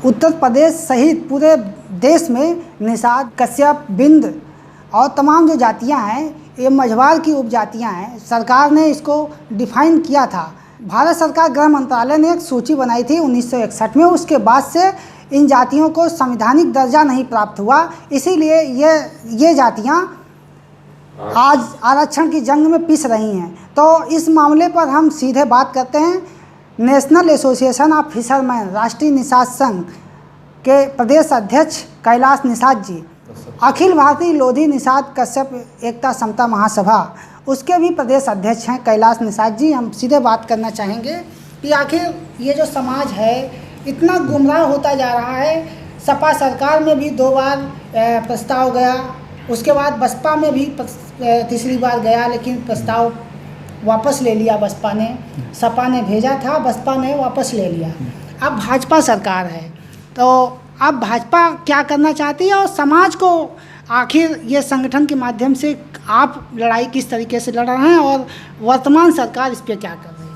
उत्तर प्रदेश सहित पूरे देश में निषाद, कश्यप, बिंद और तमाम जो जातियां हैं ये मझवार की उपजातियां हैं। सरकार ने इसको डिफाइन किया था। भारत सरकार गृह मंत्रालय ने एक सूची बनाई थी 1961 में। उसके बाद से इन जातियों को संवैधानिक दर्जा नहीं प्राप्त हुआ, इसीलिए ये जातियां आज आरक्षण की जंग में पिस रही हैं। तो इस मामले पर हम सीधे बात करते हैं। नेशनल एसोसिएशन ऑफ फिशरमैन, राष्ट्रीय निषाद संघ के प्रदेश अध्यक्ष कैलाश निषाद जी, अखिल भारतीय लोधी निषाद कश्यप एकता समता महासभा, उसके भी प्रदेश अध्यक्ष हैं कैलाश निषाद जी। हम सीधे बात करना चाहेंगे कि आखिर ये जो समाज है इतना गुमराह होता जा रहा है। सपा सरकार में भी 2 बार प्रस्ताव गया, उसके बाद बसपा में भी तीसरी बार गया, लेकिन प्रस्ताव वापस ले लिया बसपा ने। सपा ने भेजा था, बसपा ने वापस ले लिया। अब भाजपा सरकार है, तो अब भाजपा क्या करना चाहती है और समाज को आखिर ये संगठन के माध्यम से आप लड़ाई किस तरीके से लड़ रहे हैं और वर्तमान सरकार इस पर क्या कर रही है?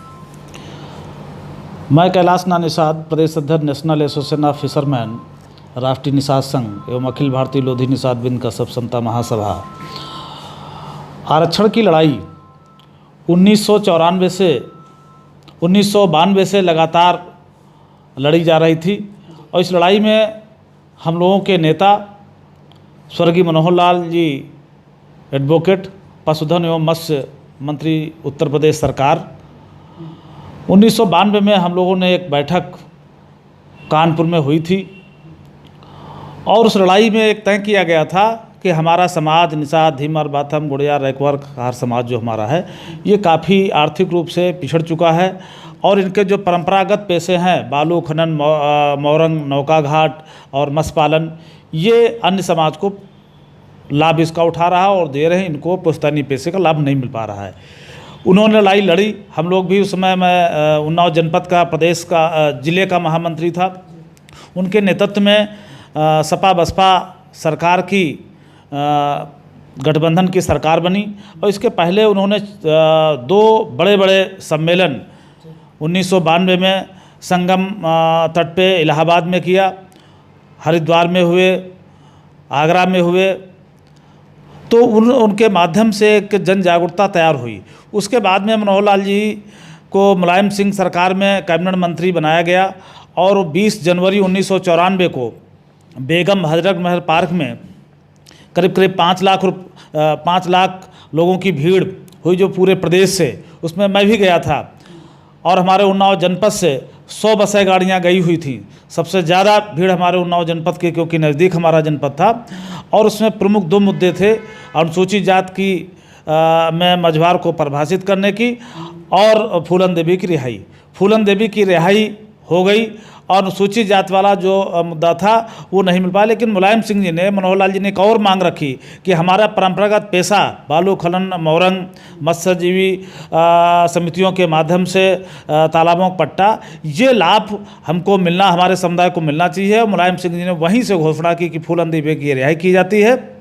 मैं कैलाश निषाद, प्रदेश अध्यक्ष नेशनल एसोसिएशन ऑफ फिशरमैन, राष्ट्रीय निषाद संघ एवं अखिल भारतीय लोधी निषाद बिंद कश्यप समता महासभा। आरक्षण की लड़ाई 1992 से लगातार लड़ी जा रही थी और इस लड़ाई में हम लोगों के नेता स्वर्गीय मनोहर लाल जी एडवोकेट, पशुधन एवं मत्स्य मंत्री उत्तर प्रदेश सरकार, 1992 में हम लोगों ने एक बैठक कानपुर में हुई थी और उस लड़ाई में एक तय किया गया था कि हमारा समाज निषाद, धीमर, बाथम, गुड़िया, रैकवर, कहार समाज जो हमारा है ये काफ़ी आर्थिक रूप से पिछड़ चुका है और इनके जो परंपरागत पेशे हैं बालू खनन, मोरंग, नौका घाट और मत्स्य पालन, ये अन्य समाज को लाभ इसका उठा रहा और दे रहे हैं, इनको पुश्तैनी पेशे का लाभ नहीं मिल पा रहा है। उन्होंने लड़ाई लड़ी, हम लोग भी उस समय मैं उन्नाव जनपद का, प्रदेश का, जिले का महामंत्री था। उनके नेतृत्व में सपा बसपा सरकार की गठबंधन की सरकार बनी और इसके पहले उन्होंने 2 बड़े सम्मेलन 1992 में संगम तट पे इलाहाबाद में किया, हरिद्वार में हुए, आगरा में हुए, तो उनके माध्यम से एक जन जागरूकता तैयार हुई। उसके बाद में मनोहर लाल जी को मुलायम सिंह सरकार में कैबिनेट मंत्री बनाया गया और 20 जनवरी 1994 को बेगम हजरत महल पार्क में करीब 5 लाख लोगों की भीड़ हुई जो पूरे प्रदेश से, उसमें मैं भी गया था और हमारे उन्नाव जनपद से 100 बसें गाड़ियाँ गई हुई थी। सबसे ज़्यादा भीड़ हमारे उन्नाव जनपद की, क्योंकि नज़दीक हमारा जनपद था और उसमें प्रमुख 2 मुद्दे थे, अनुसूचित जात की में मझवार को परिभाषित करने की और फूलन देवी की रिहाई। फूलन देवी की रिहाई हो गई और अनुसूचित जात वाला जो मुद्दा था वो नहीं मिल पाया, लेकिन मुलायम सिंह जी ने, मनोहर लाल जी ने एक और मांग रखी कि हमारा परंपरागत पेशा बालू खनन, मोरंग, मत्स्यजीवी समितियों के माध्यम से तालाबों का पट्टा, ये लाभ हमको मिलना, हमारे समुदाय को मिलना चाहिए। मुलायम सिंह जी ने वहीं से घोषणा की कि फूलन देवी की रिहाई की जाती है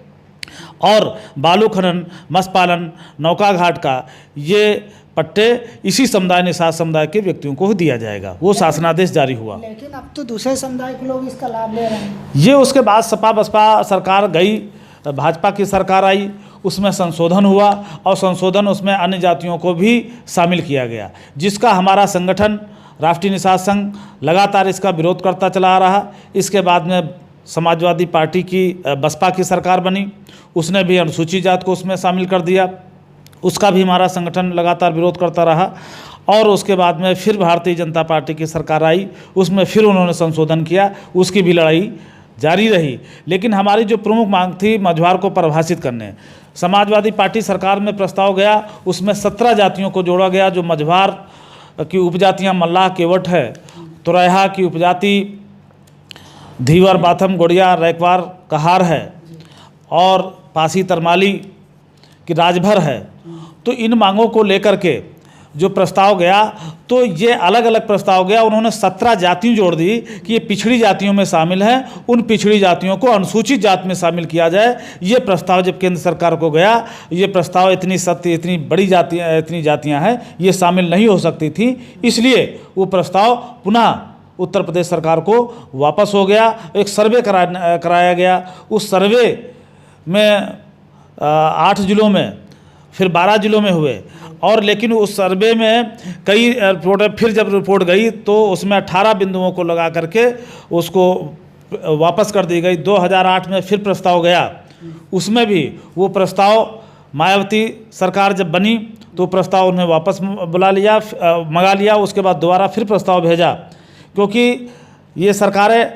और बालू खनन, मत्स्य पालन, नौका घाट का ये पट्टे इसी समुदाय, निषाद समुदाय के व्यक्तियों को दिया जाएगा। वो शासनादेश जारी हुआ, लेकिन अब तो दूसरे समुदाय के लोग इसका लाभ ले रहे हैं। ये उसके बाद सपा बसपा सरकार गई, भाजपा की सरकार आई, उसमें संशोधन हुआ और संशोधन उसमें अन्य जातियों को भी शामिल किया गया, जिसका हमारा संगठन राष्ट्रीय निषाद संघ लगातार इसका विरोध करता चला आ रहा। इसके बाद में समाजवादी पार्टी की, बसपा की सरकार बनी, उसने भी अनुसूचित जात को उसमें शामिल कर दिया, उसका भी हमारा संगठन लगातार विरोध करता रहा और उसके बाद में फिर भारतीय जनता पार्टी की सरकार आई, उसमें फिर उन्होंने संशोधन किया, उसकी भी लड़ाई जारी रही। लेकिन हमारी जो प्रमुख मांग थी मझवार को परिभाषित करने, समाजवादी पार्टी सरकार में प्रस्ताव गया, उसमें 17 जातियों को जोड़ा गया। जो मझवार की उपजातियाँ मल्लाह, केवट है, तुरैहा की उपजाति धीवर, बाथम, गुड़िया, रैकवार, कहार है और पासी तरमाली की राजभर है। तो इन मांगों को लेकर के जो प्रस्ताव गया, तो ये अलग अलग प्रस्ताव गया। उन्होंने 17 जातियाँ जोड़ दी कि ये पिछड़ी जातियों में शामिल हैं, उन पिछड़ी जातियों को अनुसूचित जात में शामिल किया जाए। ये प्रस्ताव जब केंद्र सरकार को गया, ये प्रस्ताव इतनी बड़ी जातियाँ हैं, ये शामिल नहीं हो सकती थी, इसलिए वो प्रस्ताव पुनः उत्तर प्रदेश सरकार को वापस हो गया। एक सर्वे कराया गया। उस सर्वे में 8 जिलों में, फिर 12 जिलों में हुए, और लेकिन उस सर्वे में कई रिपोर्ट, फिर जब रिपोर्ट गई तो उसमें 18 बिंदुओं को लगा करके उसको वापस कर दी गई। 2008 में फिर प्रस्ताव गया, उसमें भी वो प्रस्ताव, मायावती सरकार जब बनी तो प्रस्ताव उन्हें वापस मंगा लिया। उसके बाद दोबारा फिर प्रस्ताव भेजा, क्योंकि ये सरकारें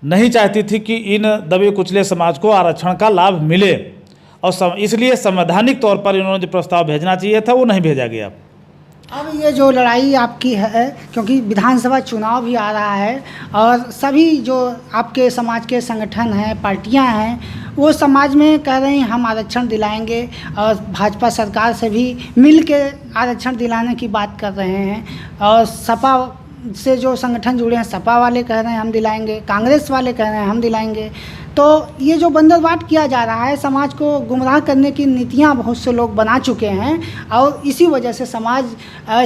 नहीं चाहती थी कि इन दबे कुचले समाज को आरक्षण का लाभ मिले, और इसलिए संवैधानिक तौर पर इन्होंने जो प्रस्ताव भेजना चाहिए था वो नहीं भेजा गया। अब ये जो लड़ाई आपकी है, क्योंकि विधानसभा चुनाव भी आ रहा है और सभी जो आपके समाज के संगठन हैं, पार्टियां हैं, वो समाज में कह रहे हैं हम आरक्षण दिलाएंगे, और भाजपा सरकार से भी मिल के आरक्षण दिलाने की बात कर रहे हैं। और सपा से जो संगठन जुड़े हैं, सपा वाले कह रहे हैं हम दिलाएंगे, कांग्रेस वाले कह रहे हैं हम दिलाएंगे। तो ये जो बंदरबाट किया जा रहा है, समाज को गुमराह करने की नीतियां बहुत से लोग बना चुके हैं, और इसी वजह से समाज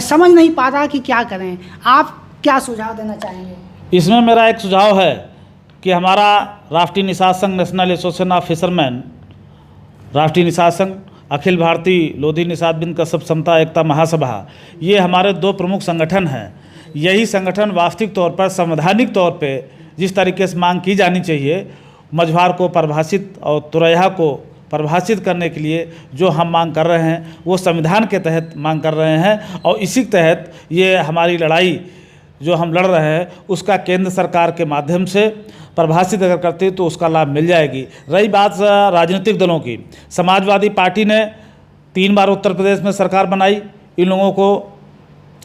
समझ नहीं पा रहा कि क्या करें। आप क्या सुझाव देना चाहेंगे? इसमें मेरा एक सुझाव है कि हमारा राष्ट्रीय निषाद संघ, नेशनल एसोसिएशन ऑफ फिशरमैन, राष्ट्रीय निषाद संघ, अखिल भारतीय लोधी निषाद बिंद कसब समता एकता महासभा, ये हमारे 2 प्रमुख संगठन हैं। यही संगठन वास्तविक तौर पर, संवैधानिक तौर पे जिस तरीके से मांग की जानी चाहिए, मझवार को परिभाषित और तुरैया को परिभाषित करने के लिए जो हम मांग कर रहे हैं, वो संविधान के तहत मांग कर रहे हैं, और इसी के तहत ये हमारी लड़ाई जो हम लड़ रहे हैं उसका केंद्र सरकार के माध्यम से परिभाषित अगर करते तो उसका लाभ मिल जाएगी। रही बात राजनीतिक दलों की, समाजवादी पार्टी ने 3 बार उत्तर प्रदेश में सरकार बनाई, इन लोगों को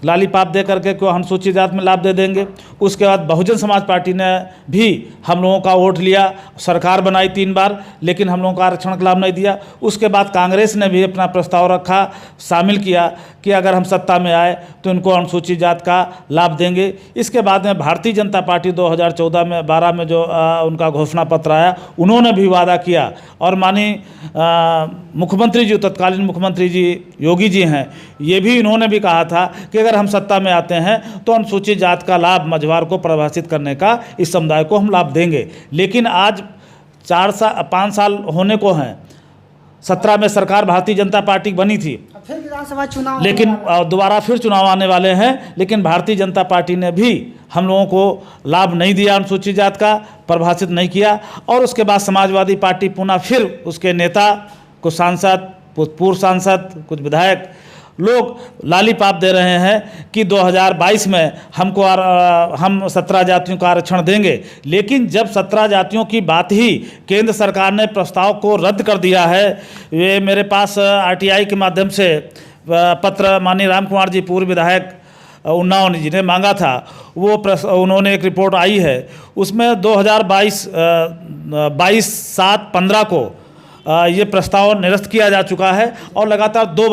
लालीपाप दे करके क्यों अनुसूचित जात में लाभ दे देंगे। उसके बाद बहुजन समाज पार्टी ने भी हम लोगों का वोट लिया, सरकार बनाई 3 बार, लेकिन हम लोगों को आरक्षण का लाभ नहीं दिया। उसके बाद कांग्रेस ने भी अपना प्रस्ताव रखा, शामिल किया कि अगर हम सत्ता में आए तो इनको अनुसूचित जात का लाभ देंगे। इसके बाद में भारतीय जनता पार्टी 2014 में 12 में जो उनका घोषणा पत्र आया, उन्होंने भी वादा किया, और माननीय मुख्यमंत्री जी, तत्कालीन मुख्यमंत्री जी योगी जी हैं, ये भी इन्होंने भी कहा था कि अगर हम सत्ता में आते हैं तो अनुसूचित जात का लाभ, मझवार को परिभाषित करने का, इस समुदाय को हम लाभ देंगे। लेकिन आज 5 साल होने को हैं, 17 में सरकार भारतीय जनता पार्टी बनी थी, फिर विधानसभा चुनाव, लेकिन दोबारा फिर चुनाव आने वाले हैं, लेकिन भारतीय जनता पार्टी ने भी हम लोगों को लाभ नहीं दिया, अनुसूचित जात का परिभाषित नहीं किया। और उसके बाद समाजवादी पार्टी पुनः फिर उसके नेता, कुछ सांसद, पूर्व सांसद, कुछ विधायक लोग लालीपाप दे रहे हैं कि 2022 में हम 17 जातियों का आरक्षण देंगे। लेकिन जब 17 जातियों की बात ही केंद्र सरकार ने प्रस्ताव को रद्द कर दिया है, ये मेरे पास आरटीआई के माध्यम से पत्र माननीय राम कुमार जी, पूर्व विधायक उन्नाव जी ने मांगा था, वो उन्होंने एक रिपोर्ट आई है, उसमें 2022-7-15 को ये प्रस्ताव निरस्त किया जा चुका है, और लगातार 2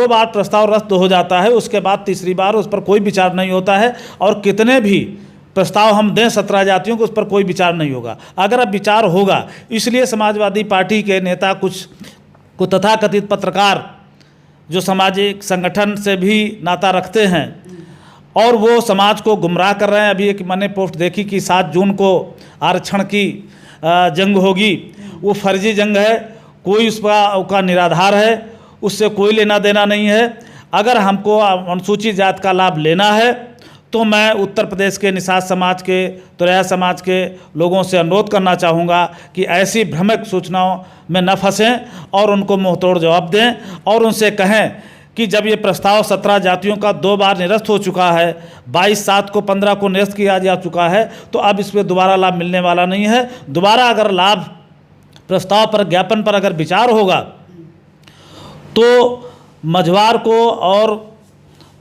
बार प्रस्ताव रद्द हो जाता है, उसके बाद तीसरी बार उस पर कोई विचार नहीं होता है, और कितने भी प्रस्ताव हम दें 17 जातियों को, उस पर कोई विचार नहीं होगा। अगर अब विचार होगा, इसलिए समाजवादी पार्टी के नेता कुछ तथाकथित पत्रकार जो सामाजिक संगठन से भी नाता रखते हैं और वो समाज को गुमराह कर रहे हैं। अभी एक मैंने पोस्ट देखी कि 7 जून को आरक्षण की जंग होगी, वो फर्जी जंग है, कोई उसका निराधार है, उससे कोई लेना देना नहीं है। अगर हमको अनुसूचित जात का लाभ लेना है तो मैं उत्तर प्रदेश के निषाद समाज के, तुरैया समाज के लोगों से अनुरोध करना चाहूँगा कि ऐसी भ्रामक सूचनाओं में न फंसें और उनको मुंहतोड़ जवाब दें, और उनसे कहें कि जब ये प्रस्ताव 17 जातियों का 2 बार निरस्त हो चुका है, 22/7-15 को निरस्त किया जा चुका है, तो अब इस पर दोबारा लाभ मिलने वाला नहीं है। दोबारा अगर लाभ प्रस्ताव पर, ज्ञापन पर अगर विचार होगा तो मझवार को और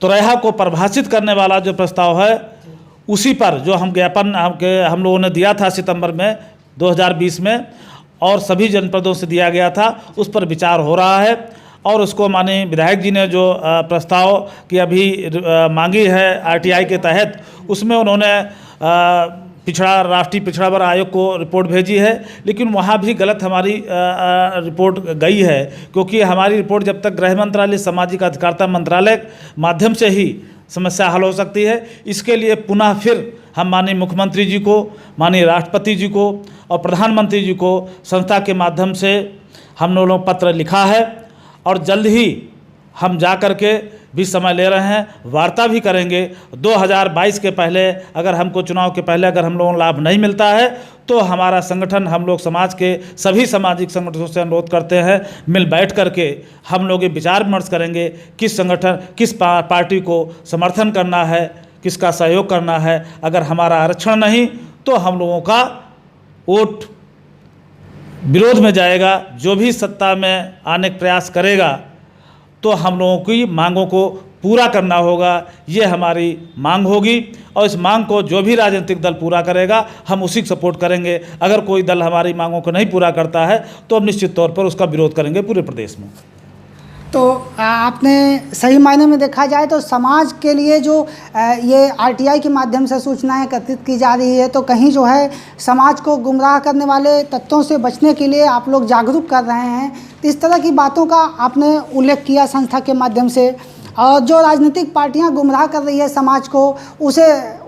तुरैया को परिभाषित करने वाला जो प्रस्ताव है, उसी पर जो हम ज्ञापन हम लोगों ने दिया था सितंबर में 2020 में, और सभी जनपदों से दिया गया था, उस पर विचार हो रहा है। और उसको माननीय विधायक जी ने जो प्रस्ताव की अभी मांगी है आरटीआई के तहत, उसमें उन्होंने राष्ट्रीय पिछड़ा वर्ग आयोग को रिपोर्ट भेजी है, लेकिन वहाँ भी गलत हमारी रिपोर्ट गई है, क्योंकि हमारी रिपोर्ट जब तक गृह मंत्रालय, सामाजिक अधिकारिता मंत्रालय माध्यम से ही समस्या हल हो सकती है। इसके लिए पुनः फिर हम माननीय मुख्यमंत्री जी को, माननीय राष्ट्रपति जी को और प्रधानमंत्री जी को संस्था के माध्यम से हम लोगों ने पत्र लिखा है और जल्द ही हम जा कर के भी समय ले रहे हैं, वार्ता भी करेंगे। 2022 के पहले अगर हमको, चुनाव के पहले अगर हम लोगों को लाभ नहीं मिलता है तो हमारा संगठन, हम लोग समाज के सभी सामाजिक संगठनों से अनुरोध करते हैं, मिल बैठ करके हम लोग ये विचार विमर्श करेंगे किस संगठन, किस पार्टी को समर्थन करना है, किसका सहयोग करना है। अगर हमारा आरक्षण नहीं तो हम लोगों का वोट विरोध में जाएगा। जो भी सत्ता में आने का प्रयास करेगा तो हम लोगों की मांगों को पूरा करना होगा, ये हमारी मांग होगी और इस मांग को जो भी राजनीतिक दल पूरा करेगा हम उसी को सपोर्ट करेंगे। अगर कोई दल हमारी मांगों को नहीं पूरा करता है तो हम निश्चित तौर पर उसका विरोध करेंगे पूरे प्रदेश में। तो आपने सही मायने में देखा जाए तो समाज के लिए जो ये आरटीआई के माध्यम से सूचनाएं एकत्रित की जा रही है, तो कहीं जो है समाज को गुमराह करने वाले तत्वों से बचने के लिए आप लोग जागरूक कर रहे हैं। तो इस तरह की बातों का आपने उल्लेख किया संस्था के माध्यम से, और जो राजनीतिक पार्टियां गुमराह कर रही है समाज को,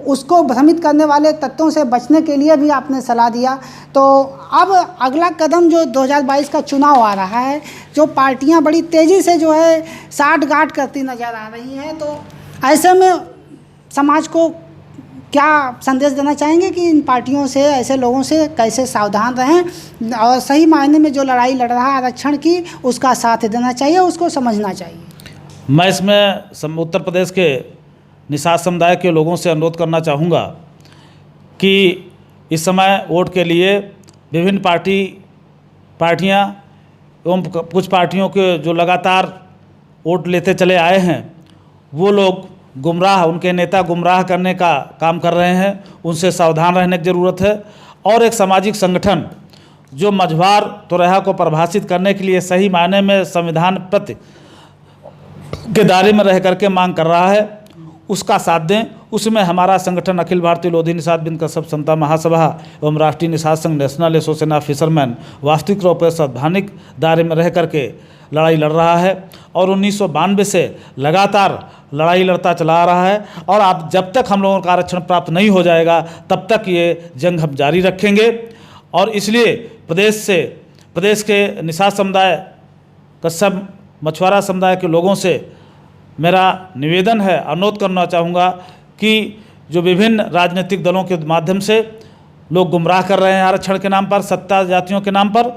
उसको भ्रमित करने वाले तत्वों से बचने के लिए भी आपने सलाह दिया। तो अब अगला कदम जो 2022 का चुनाव आ रहा है, जो पार्टियां बड़ी तेज़ी से जो है साठगांठ करती नज़र आ रही हैं, तो ऐसे में समाज को क्या संदेश देना चाहेंगे कि इन पार्टियों से, ऐसे लोगों से कैसे सावधान रहें और सही मायने में जो लड़ाई लड़ रहा है आरक्षण की, उसका साथ देना चाहिए, उसको समझना चाहिए? मैं इसमें उत्तर प्रदेश के निषाद समुदाय के लोगों से अनुरोध करना चाहूँगा कि इस समय वोट के लिए विभिन्न पार्टियां एवं कुछ पार्टियों के जो लगातार वोट लेते चले आए हैं, वो लोग गुमराह, उनके नेता गुमराह करने का काम कर रहे हैं। उनसे सावधान रहने की ज़रूरत है। और एक सामाजिक संगठन जो मझवार तुरहा को परिभाषित करने के लिए सही मायने में संविधान प्रति के दायरे में रह करके मांग कर रहा है, उसका साथ दें। उसमें हमारा संगठन अखिल भारतीय लोधी निषाद बिंद कश्यप समता महासभा एवं राष्ट्रीय निषाद संघ नेशनल एसोसिएशन ऑफ फिशरमैन वास्तविक रूप से संवैधानिक दायरे में रह करके लड़ाई लड़ रहा है और 1992 से लगातार लड़ाई लड़ता चला आ रहा है। और आप जब तक हम लोगों का आरक्षण प्राप्त नहीं हो जाएगा तब तक ये जंग हम जारी रखेंगे। और इसलिए प्रदेश के निषाद समुदाय, कश्यप मछुआरा समुदाय के लोगों से मेरा निवेदन है, अनुरोध करना चाहूँगा कि जो विभिन्न राजनीतिक दलों के माध्यम से लोग गुमराह कर रहे हैं आरक्षण के नाम पर, 17 जातियों के नाम पर,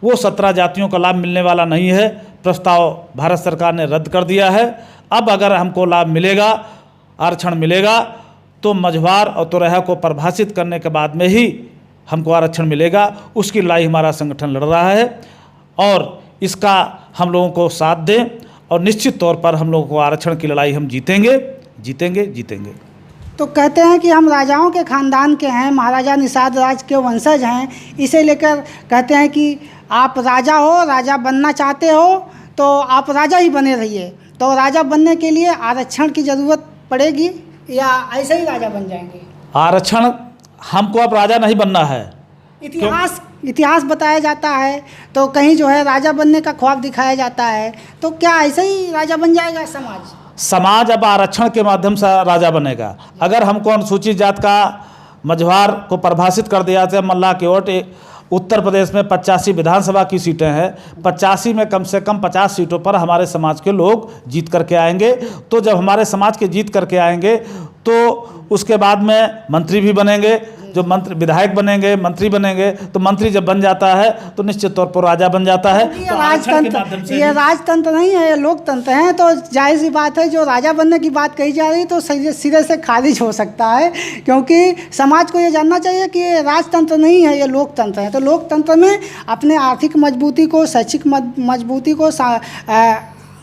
वो 17 जातियों का लाभ मिलने वाला नहीं है। प्रस्ताव भारत सरकार ने रद्द कर दिया है। अब अगर हमको लाभ मिलेगा, आरक्षण मिलेगा, तो मझवार और तुरहा को परिभाषित करने के बाद में ही हमको आरक्षण मिलेगा। उसकी लड़ाई हमारा संगठन लड़ रहा है और इसका हम लोगों को साथ दें और निश्चित तौर पर हम लोगों को आरक्षण की लड़ाई हम जीतेंगे। तो कहते हैं कि हम राजाओं के ख़ानदान के हैं, महाराजा निषाद राज के वंशज हैं, इसे लेकर कहते हैं कि आप राजा हो, राजा बनना चाहते हो तो आप राजा ही बने रहिए। तो राजा बनने के लिए आरक्षण की ज़रूरत पड़ेगी या ऐसे ही राजा बन जाएंगे? आरक्षण, हमको अब राजा नहीं बनना है। इतिहास बताया जाता है तो कहीं जो है राजा बनने का ख्वाब दिखाया जाता है, तो क्या ऐसे ही राजा बन जाएगा समाज? अब आरक्षण के माध्यम से राजा बनेगा। अगर हमको अनुसूचित जात का मझवार को परिभाषित कर दिया जाए, मल्लाह के वोट, उत्तर प्रदेश में 85 विधानसभा की सीटें हैं, 85 में कम से कम 50 सीटों पर हमारे समाज के लोग जीत करके आएंगे। तो जब हमारे समाज के जीत करके आएंगे तो उसके बाद में मंत्री भी बनेंगे, जो विधायक बनेंगे, मंत्री बनेंगे। तो मंत्री जब बन जाता है तो निश्चित तौर पर राजा बन जाता है। तो ये राजतंत्र नहीं है, ये लोकतंत्र है। तो जाहिर सी बात है, जो राजा बनने की बात कही जा रही तो सिरे से खारिज हो सकता है, क्योंकि समाज को ये जानना चाहिए कि ये राजतंत्र नहीं है, ये लोकतंत्र है। तो लोकतंत्र में अपने आर्थिक मजबूती को, शैक्षिक मजबूती को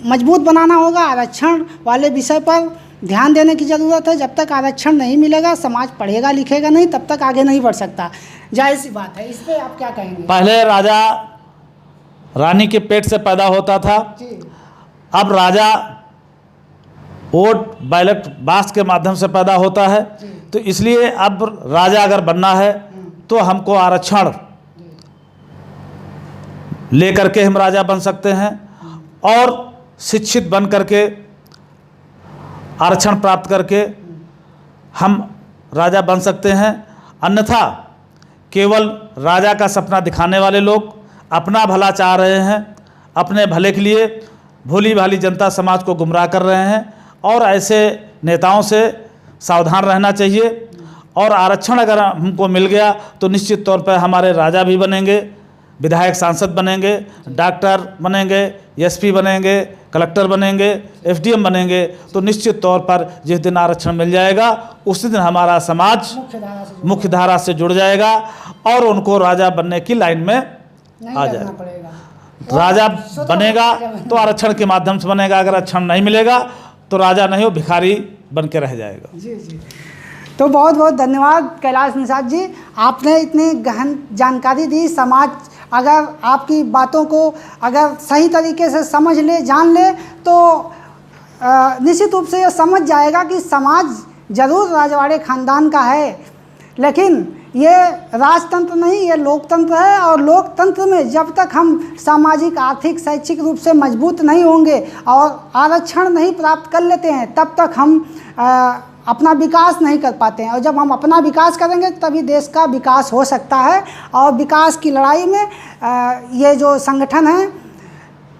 मजबूत बनाना होगा। आरक्षण वाले विषय पर ध्यान देने की ज़रूरत है। जब तक आरक्षण नहीं मिलेगा, समाज पढ़ेगा लिखेगा नहीं, तब तक आगे नहीं बढ़ सकता। जाहिर सी बात है। इस पर आप क्या कहेंगे? पहले राजा रानी के पेट से पैदा होता था, अब राजा वोट बैलेट बाक्स के माध्यम से पैदा होता है। तो इसलिए अब राजा अगर बनना है तो हमको आरक्षण लेकर के हम राजा बन सकते हैं और शिक्षित बन करके, आरक्षण प्राप्त करके हम राजा बन सकते हैं, अन्यथा केवल राजा का सपना दिखाने वाले लोग अपना भला चाह रहे हैं, अपने भले के लिए भोली भाली जनता समाज को गुमराह कर रहे हैं। और ऐसे नेताओं से सावधान रहना चाहिए। और आरक्षण अगर हमको मिल गया तो निश्चित तौर पर हमारे राजा भी बनेंगे, विधायक सांसद बनेंगे, डॉक्टर बनेंगे, एसपी बनेंगे, कलेक्टर बनेंगे, एसडीएम बनेंगे। तो निश्चित तौर पर जिस दिन आरक्षण मिल जाएगा उसी दिन हमारा समाज मुख्य धारा से जुड़ जाएगा और उनको राजा बनने की लाइन में आ जाएगा। राजा बनेगा तो आरक्षण के माध्यम से बनेगा, अगर आरक्षण नहीं मिलेगा तो राजा नहीं हो भिखारी बन के रह जाएगा। जी जी, तो बहुत बहुत धन्यवाद कैलाश निषाद जी, आपने इतनी गहन जानकारी दी। समाज अगर आपकी बातों को अगर सही तरीके से समझ ले, जान ले, तो निश्चित रूप से ये समझ जाएगा कि समाज जरूर राजवाड़े खानदान का है, लेकिन ये राजतंत्र नहीं, ये लोकतंत्र है। और लोकतंत्र में जब तक हम सामाजिक, आर्थिक, शैक्षिक रूप से मजबूत नहीं होंगे और आरक्षण नहीं प्राप्त कर लेते हैं, तब तक हम अपना विकास नहीं कर पाते हैं। और जब हम अपना विकास करेंगे तभी देश का विकास हो सकता है। और विकास की लड़ाई में ये जो संगठन है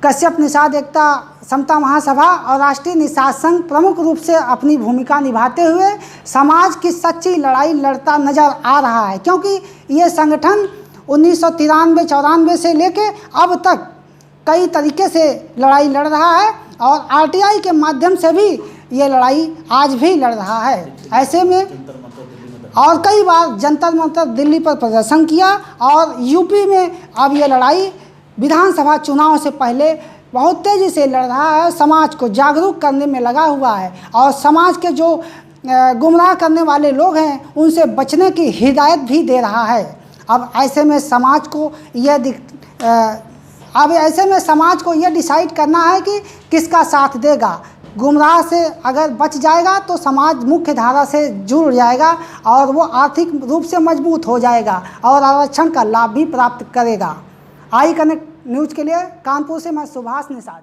कश्यप निषाद एकता समता महासभा और राष्ट्रीय निषाद संघ प्रमुख रूप से अपनी भूमिका निभाते हुए समाज की सच्ची लड़ाई लड़ता नज़र आ रहा है, क्योंकि ये संगठन 1993-94 से लेके अब तक कई तरीके से लड़ाई लड़ रहा है और आरटीआई के माध्यम से भी ये लड़ाई आज भी लड़ रहा है। ऐसे में और कई बार जंतर मंतर दिल्ली पर प्रदर्शन किया और यूपी में अब ये लड़ाई विधानसभा चुनाव से पहले बहुत तेज़ी से लड़ रहा है। समाज को जागरूक करने में लगा हुआ है और समाज के जो गुमराह करने वाले लोग हैं उनसे बचने की हिदायत भी दे रहा है। अब ऐसे में समाज को यह डिसाइड करना है कि किसका साथ देगा। गुमराह से अगर बच जाएगा तो समाज मुख्य धारा से जुड़ जाएगा और वो आर्थिक रूप से मजबूत हो जाएगा और आरक्षण का लाभ भी प्राप्त करेगा। आई कनेक्ट न्यूज़ के लिए कानपुर से मैं सुभाष निषाद।